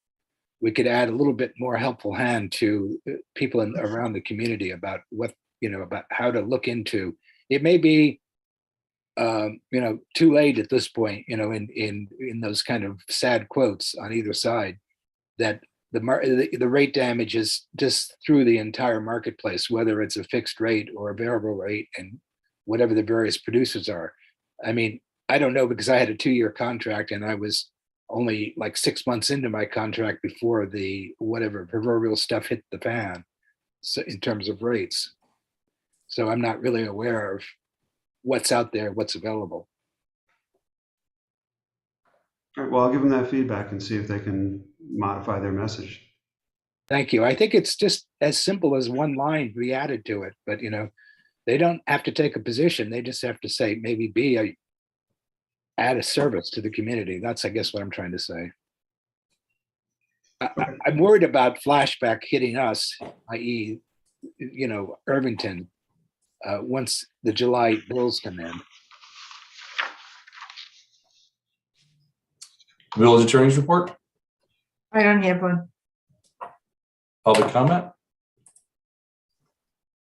we could add a little bit more helpful hand to people around the community about about how to look into. It may be too late at this point, in those kind of sad quotes on either side, that the rate damage is just through the entire marketplace, whether it's a fixed rate or a variable rate, and whatever the various producers are. I mean, I don't know, because I had a 2-year contract and I was only like 6 months into my contract before the whatever proverbial stuff hit the fan, so in terms of rates. So I'm not really aware of what's out there, what's available. All right, well, I'll give them that feedback and see if they can modify their message. Thank you. I think it's just as simple as one line be added to it, but they don't have to take a position. They just have to say, maybe add a service to the community. That's, I guess, what I'm trying to say. I'm worried about flashback hitting us, i.e., Irvington, once the July bills come in. Village Attorney's report, I don't have one. public comment.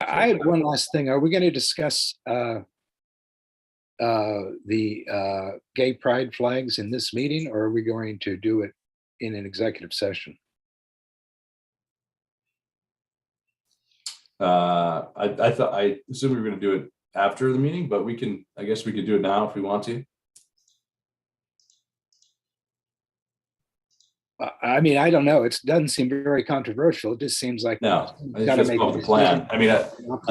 I had one last thing. Are we going to discuss the gay pride flags in this meeting, or are we going to do it in an executive session? I assume we were going to do it after the meeting, but I guess we could do it now if we want to. I mean, I don't know. It doesn't seem very controversial. It just seems like No, it's just about the plan. I mean, I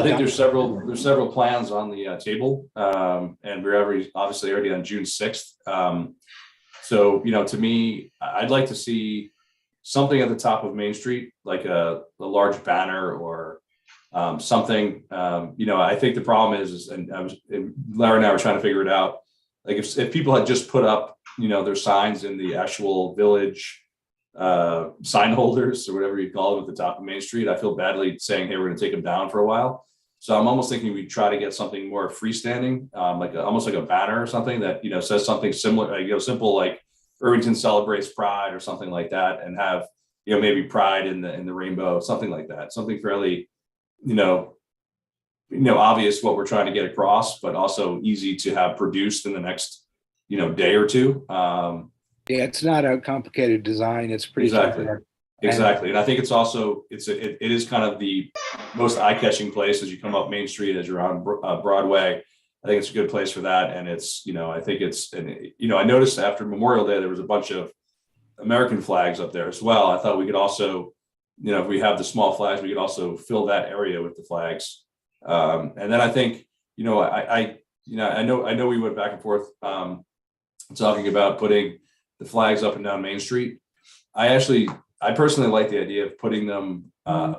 think there's several plans on the table, and we're obviously already on June 6th. So, to me, I'd like to see something at the top of Main Street, like a large banner or something. I think the problem is and Larry and I were trying to figure it out. Like if people had just put up, their signs in the actual village sign holders or whatever you call it at the top of Main Street, I feel badly saying, hey, we're going to take them down for a while. So I'm almost thinking we try to get something more freestanding, almost like a banner or something that, says something similar, simple like Irvington celebrates Pride or something like that, and have, maybe Pride in the rainbow, something like that, something fairly, obvious what we're trying to get across, but also easy to have produced in the next, day or two. Yeah, it's not a complicated design. It's pretty Exactly. straightforward. Exactly. And I think it's also, it is kind of the most eye-catching place as you come up Main Street, as you're on Broadway. I think it's a good place for that. And it's, I think it's, and, I noticed after Memorial Day, there was a bunch of American flags up there as well. I thought we could also, if we have the small flags, we could also fill that area with the flags. And then I think, I know we went back and forth talking about putting the flags up and down Main Street. I personally like the idea of putting them,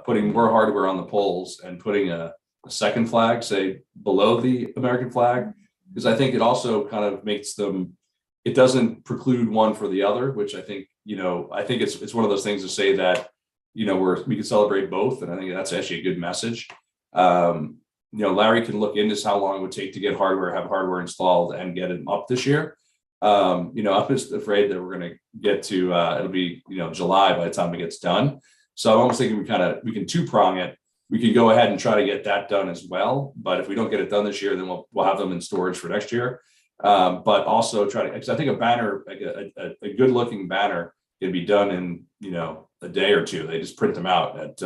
putting more hardware on the poles and putting a second flag, say below the American flag, because I think it also kind of makes them, it doesn't preclude one for the other, which I think, I think it's one of those things to say that, we can celebrate both. And I think that's actually a good message. Larry can look into how long it would take to get have hardware installed and get it up this year. I'm just afraid that we're going to get to, it'll be, July by the time it gets done. So I'm almost thinking we can two-prong it. We could go ahead and try to get that done as well. But if we don't get it done this year, then we'll have them in storage for next year. But also try to, because I think a banner, like a good looking banner can be done in, a day or two. They just print them out at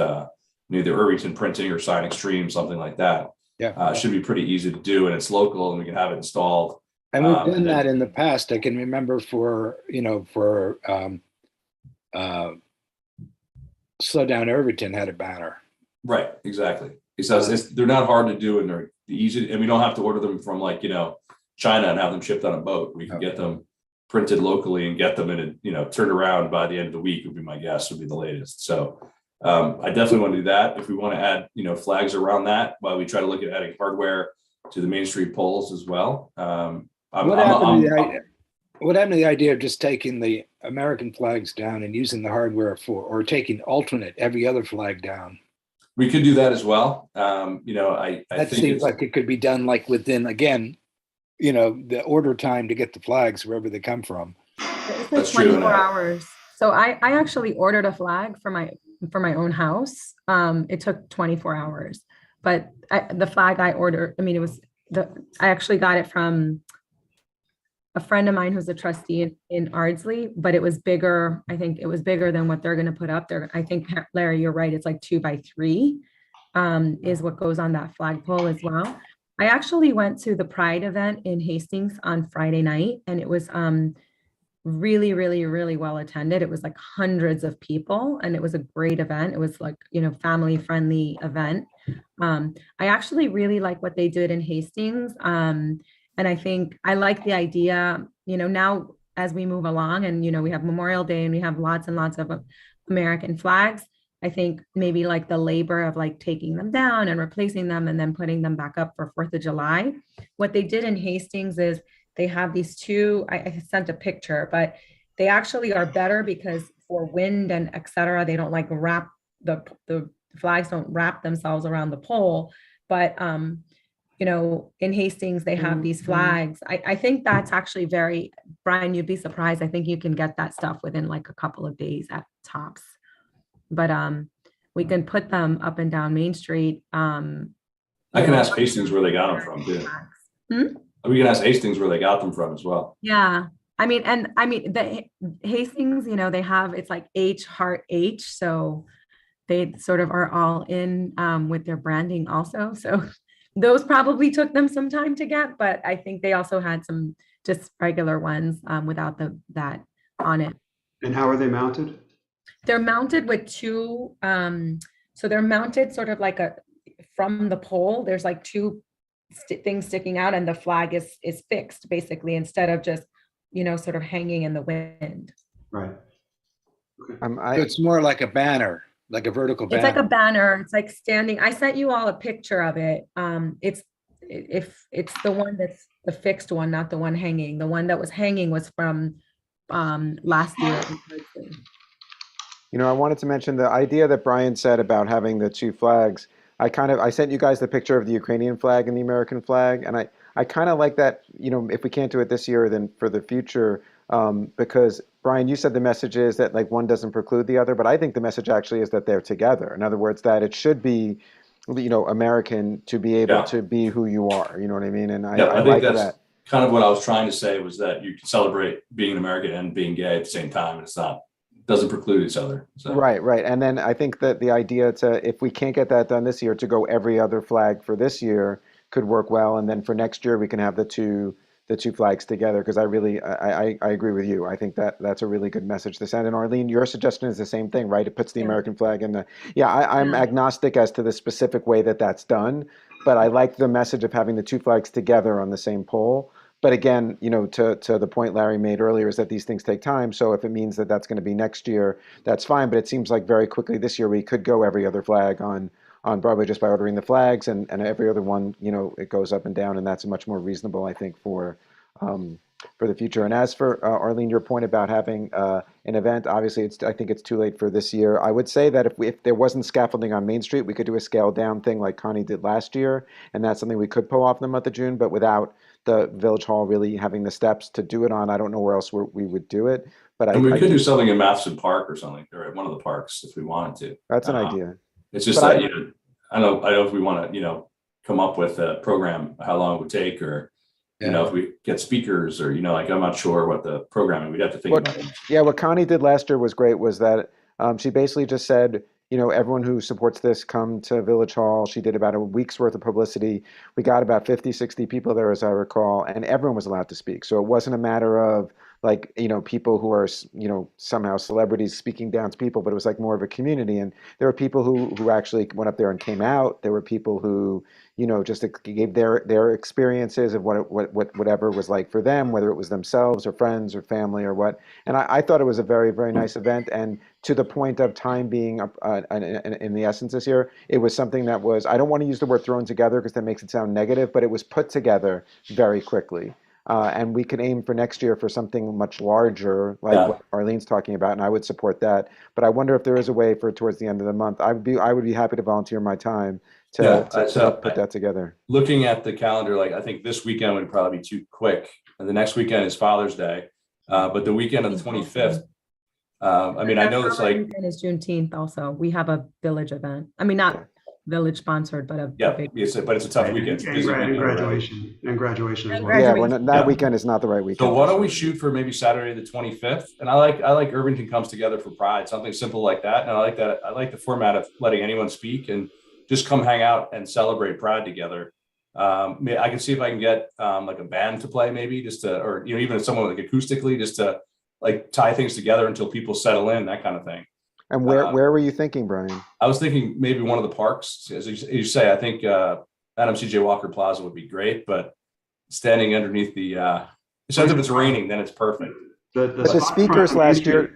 either Irvington Printing or Sign Extreme, something like that. Yeah. It should be pretty easy to do, and it's local, and we can have it installed. And we've done that in the past. I can remember for Slow Down Irvington had a banner. Right, exactly. He says they're not hard to do, and they're easy, and we don't have to order them from China and have them shipped on a boat. We can get them printed locally and get them in turned around by the end of the week would be my guess, would be the latest. So I definitely want to do that. If we want to add flags around that, while we try to look at adding hardware to the Main Street poles as well. What happened to the idea of just taking the American flags down and using the hardware or taking alternate every other flag down? We could do that as well. I that think seems like it could be done like within, again, the order time to get the flags wherever they come from. It's like 24 hours. So I actually ordered a flag for my own house. It took 24 hours, but the flag I ordered, I actually got it from a friend of mine who's a trustee in Ardsley, but it was bigger. I think it was bigger than what they're going to put up there. I think, Larry, you're right. It's like 2x3 is what goes on that flagpole as well. I actually went to the Pride event in Hastings on Friday night, and it was really, really, really well attended. It was like hundreds of people, and it was a great event. It was like, family friendly event. I actually really like what they did in Hastings. And I think I like the idea, now as we move along and, we have Memorial Day and we have lots and lots of American flags. I think maybe like the labor of like taking them down and replacing them and then putting them back up for 4th of July. What they did in Hastings is they have these two, I sent a picture, but they actually are better because for wind and et cetera, they don't like wrap the flags don't wrap themselves around the pole. But, in Hastings, they have these flags. I think that's actually Brian, you'd be surprised. I think you can get that stuff within like a couple of days at tops. But we can put them up and down Main Street. I can ask Hastings where they got them from too. We can ask Hastings where they got them from as well. Yeah. The Hastings, they have, it's like H heart H. So they sort of are all in with their branding also. So those probably took them some time to get, but I think they also had some just regular ones without that on it. And how are they mounted? They're mounted with two, so they're mounted sort of like from the pole, there's like two things sticking out and the flag is fixed basically instead of just, sort of hanging in the wind. Right. So it's more like a banner, like a vertical It's like a banner. banner. It's like standing. I sent you all a picture of it. If it's the one that's the fixed one, not the one hanging. The one that was hanging was from last year in person. I wanted to mention the idea that Brian said about having the two flags. I sent you guys the picture of the Ukrainian flag and the American flag, and I kind of like that. If we can't do it this year, then for the future, because Brian, you said the message is that like one doesn't preclude the other, but I think the message actually is that they're together. In other words, that it should be, American to be able Yeah. to be who you are. You know what I mean? And Yeah, I I think like that's that. kind of what I was trying to say, was that you can celebrate being an American and being gay at the same time. And doesn't preclude each other. So. Right. And then I think that the idea if we can't get that done this year, to go every other flag for this year could work well. And then for next year, we can have the two flags together. Because I agree with you. I think that's a really good message to send. And Arlene, your suggestion is the same thing, right? It puts the Yeah. American flag in I'm Yeah. agnostic as to the specific way that that's done, but I like the message of having the two flags together on the same pole. But again, to the point Larry made earlier, is that these things take time. So if it means that that's going to be next year, that's fine. But it seems like very quickly this year we could go every other flag on Broadway just by ordering the flags, and every other one, it goes up and down, and that's much more reasonable, I think, for the future. And as for Arlene, your point about having an event, obviously, I think it's too late for this year. I would say that if there wasn't scaffolding on Main Street, we could do a scaled down thing like Connie did last year, and that's something we could pull off in the month of June. But without the Village Hall really having the steps to do it on, I don't know where else we would do it. But And we I could do, do something in Matheson Park or something, or at one of the parks if we wanted to. that's an idea. It's just But that, I don't know if we want to, come up with a program, how long it would take, or, if we get speakers, or, like, I'm not sure what the programming, we'd have to think about it. Yeah, what Connie did last year was great, was that she basically just said, everyone who supports this, come to Village Hall. She did about a week's worth of publicity. We got about 50, 60 people there, as I recall, and everyone was allowed to speak. So it wasn't a matter of like, people who are, somehow celebrities speaking down to people, but it was like more of a community. And there were people who actually went up there and came out. There were people who, just gave their experiences of whatever was like for them, whether it was themselves or friends or family or what. And I thought it was a very, very nice event. And to the point of time being in the essence this year, it was something that was, I don't want to use the word thrown together because that makes it sound negative, but it was put together very quickly. And we can aim for next year for something much larger, like what Arlene's talking about, and I would support that. But I wonder if there is a way for towards the end of the month. I would be happy to volunteer my time to help put that together. Looking at the calendar, like, I think this weekend would probably be too quick. And the next weekend is Father's Day, but the weekend of the 25th. I mean, I know it's like, Weekend is Juneteenth also. We have a village event. I mean, not village sponsored, but a big. but it's a tough weekend. And graduation as well. Yeah, that weekend is not the right weekend. So why don't we shoot for maybe Saturday the 25th? And I like Irvington Comes Together for Pride, something simple like that. And I like that. I like the format of letting anyone speak and just come hang out and celebrate Pride together. I can see if I can get like a band to play, maybe just to, or even someone like acoustically, just to like tie things together until people settle in, that kind of thing. And where were you thinking, Brian? I was thinking maybe one of the parks. As you say, I think Adam C.J. Walker Plaza would be great, but standing underneath except if it's raining, then it's perfect. The speakers last year,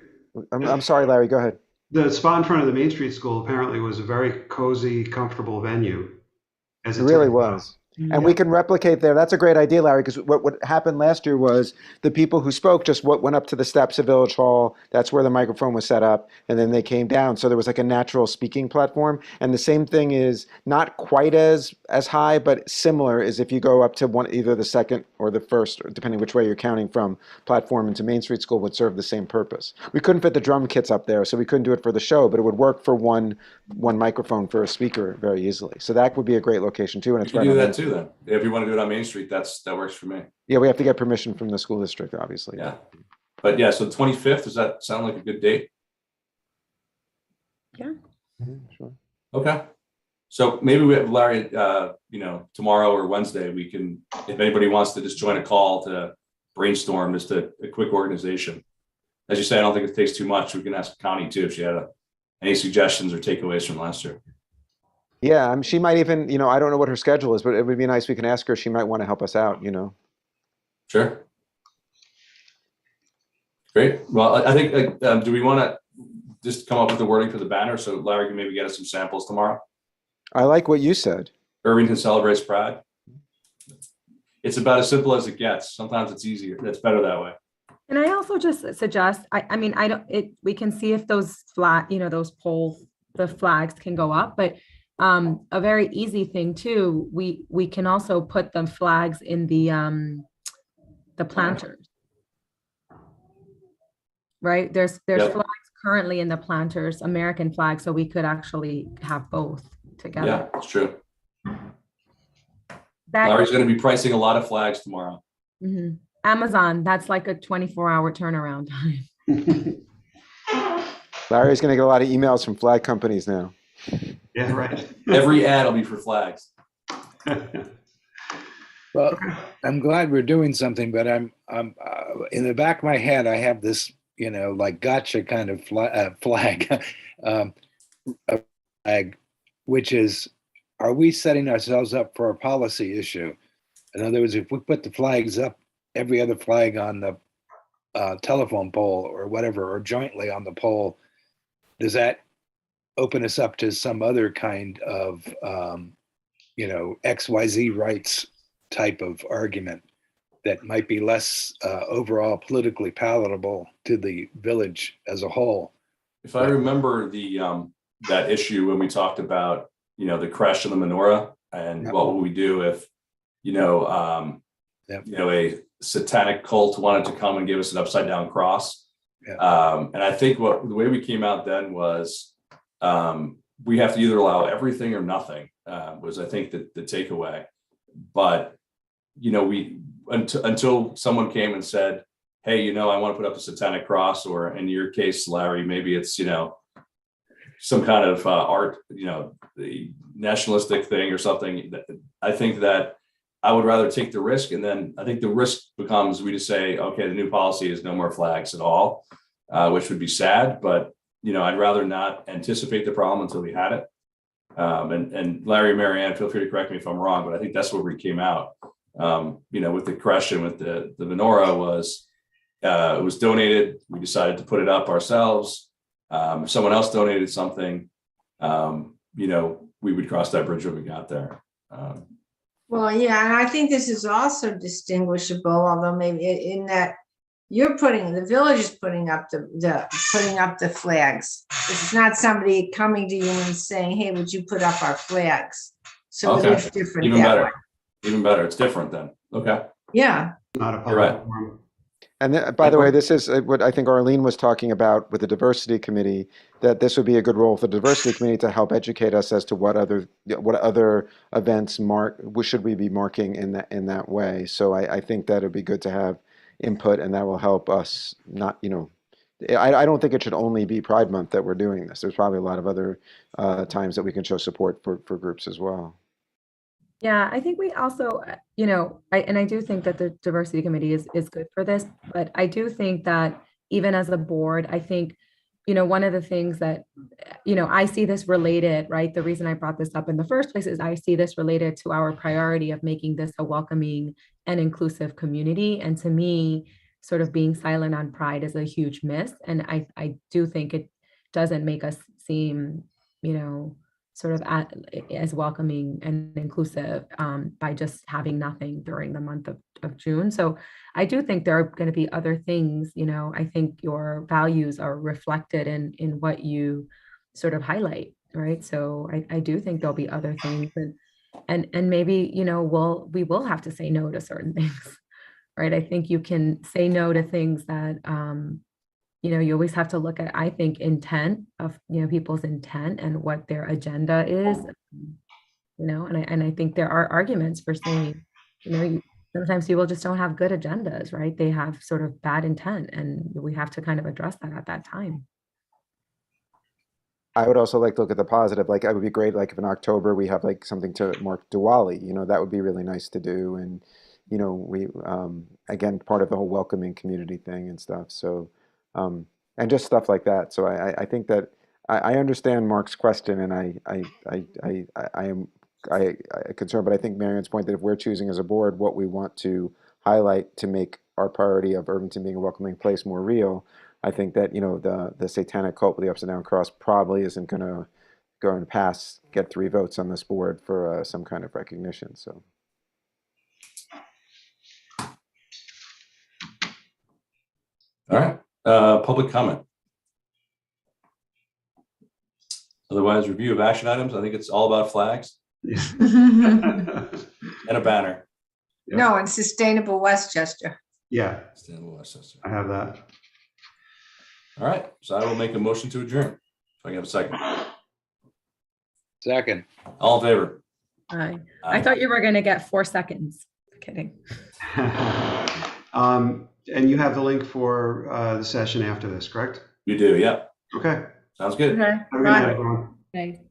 I'm sorry, Larry, go ahead. The spot in front of the Main Street School apparently was a very cozy, comfortable venue. It really was. And we can replicate there. That's a great idea, Larry, because what happened last year was the people who spoke just went up to the steps of Village Hall. That's where the microphone was set up, and then they came down. So there was like a natural speaking platform. And the same thing is not quite as high, but similar is if you go up to either the second or the first, depending which way you're counting from, platform into Main Street School would serve the same purpose. We couldn't fit the drum kits up there, so we couldn't do it for the show, but it would work for one microphone for a speaker very easily. So that would be a great location too. And it's right do that too. Then, if you want to do it on Main Street, that works for me. Yeah, we have to get permission from the school district, obviously. Yeah, but so the 25th, does that sound like a good date? Yeah. Sure. Okay. So maybe we have Larry, tomorrow or Wednesday, we can, if anybody wants to just join a call to brainstorm just a quick organization. As you say, I don't think it takes too much. We can ask Connie too if she had any suggestions or takeaways from last year. Yeah, she might even, I don't know what her schedule is, but it would be nice. We can ask her. She might want to help us out, Sure. Great. Well, I think, do we want to just come up with the wording for the banner so Larry can maybe get us some samples tomorrow. I like what you said. Irvington celebrates pride. It's about as simple as it gets. Sometimes it's easier. It's better that way. And I also just suggest, I mean, I don't, we can see if those those poles, the flags can go up, but a very easy thing too, we can also put the flags in the planters. Right? There's Yep. flags currently in the planters, American flag, so we could actually have both together. Yeah, it's true. That, Larry's going to be pricing a lot of flags tomorrow. Mhm. Amazon, that's like a 24-hour turnaround time. Larry's going to get a lot of emails from flag companies now. Yeah, right. Every ad will be for flags. Well, I'm glad we're doing something, but I'm in the back of my head, I have this, like gotcha kind of flag, a flag, which is, are we setting ourselves up for a policy issue? In other words, if we put the flags up, every other flag on the telephone pole or whatever, or jointly on the pole, does that open us up to some other kind of, XYZ rights type of argument that might be less overall politically palatable to the village as a whole? If I remember that issue when we talked about, the crash of the menorah and Yep. what would we do if, a satanic cult wanted to come and give us an upside down cross. Yep. And I think the way we came out then was we have to either allow everything or nothing, was I think the takeaway. But, until someone came and said, hey, I want to put up a satanic cross, or in your case, Larry, maybe it's, some kind of art, the nationalistic thing or something. I think that I would rather take the risk. And then I think the risk becomes, we just say, okay, the new policy is no more flags at all, which would be sad, but, I'd rather not anticipate the problem until we had it. And Larry and Marianne, feel free to correct me if I'm wrong, but I think that's where we came out, with the question with the menorah was, it was donated. We decided to put it up ourselves. If someone else donated something, we would cross that bridge when we got there. Well, yeah, and I think this is also distinguishable, although maybe in that the village is putting up the flags. This is not somebody coming to you and saying, hey, would you put up our flags? So Okay. it is different. Even that better. way. Even better. It's different then. Okay. Yeah. Not a You're right. public forum. And by the way, this is what I think Arlene was talking about with the diversity committee, that this would be a good role for the diversity committee to help educate us as to what other events should we be marking in that way. So I think that would be good to have input, and that will help us not, I don't think it should only be Pride Month that we're doing this. There's probably a lot of other times that we can show support for groups as well. Yeah, I think we also, I do think that the diversity committee is good for this, but I do think that even as a board, I think, one of the things that, I see this related, right? The reason I brought this up in the first place is I see this related to our priority of making this a welcoming and inclusive community. And to me, sort of being silent on pride is a huge miss. And I do think it doesn't make us seem, sort of as welcoming and inclusive by just having nothing during the month of June. So I do think there are going to be other things, I think your values are reflected in what you sort of highlight, right? So I do think there'll be other things and maybe, we will have to say no to certain things, right? I think you can say no to things that, you always have to look at, I think, intent of, people's intent and what their agenda is, and I think there are arguments for saying, sometimes people just don't have good agendas, right? They have sort of bad intent, and we have to kind of address that at that time. I would also like to look at the positive. Like, it would be great, like if in October we have like something to mark Diwali, that would be really nice to do. And, we, again, part of the whole welcoming community thing and stuff. So, and just stuff like that. So I think that I understand Mark's question, and I am concerned, but I think Marion's point that if we're choosing as a board what we want to highlight to make our priority of Irvington being a welcoming place more real, I think that, the satanic cult with the upside down cross probably isn't going to go and get 3 votes on this board for some kind of recognition. So. All right, public comment. Otherwise, review of action items. I think it's all about flags and a banner. Yeah. No, and Sustainable Westchester. Yeah, Sustainable Westchester. I have that. All right, so I will make a motion to adjourn. If I can have a second. Second. All in favor? Aye. I thought you were going to get 4 seconds. Kidding. And you have the link for the session after this, correct? You do, yeah. Okay. Sounds good. Okay, Have a good bye. night, everyone. Okay.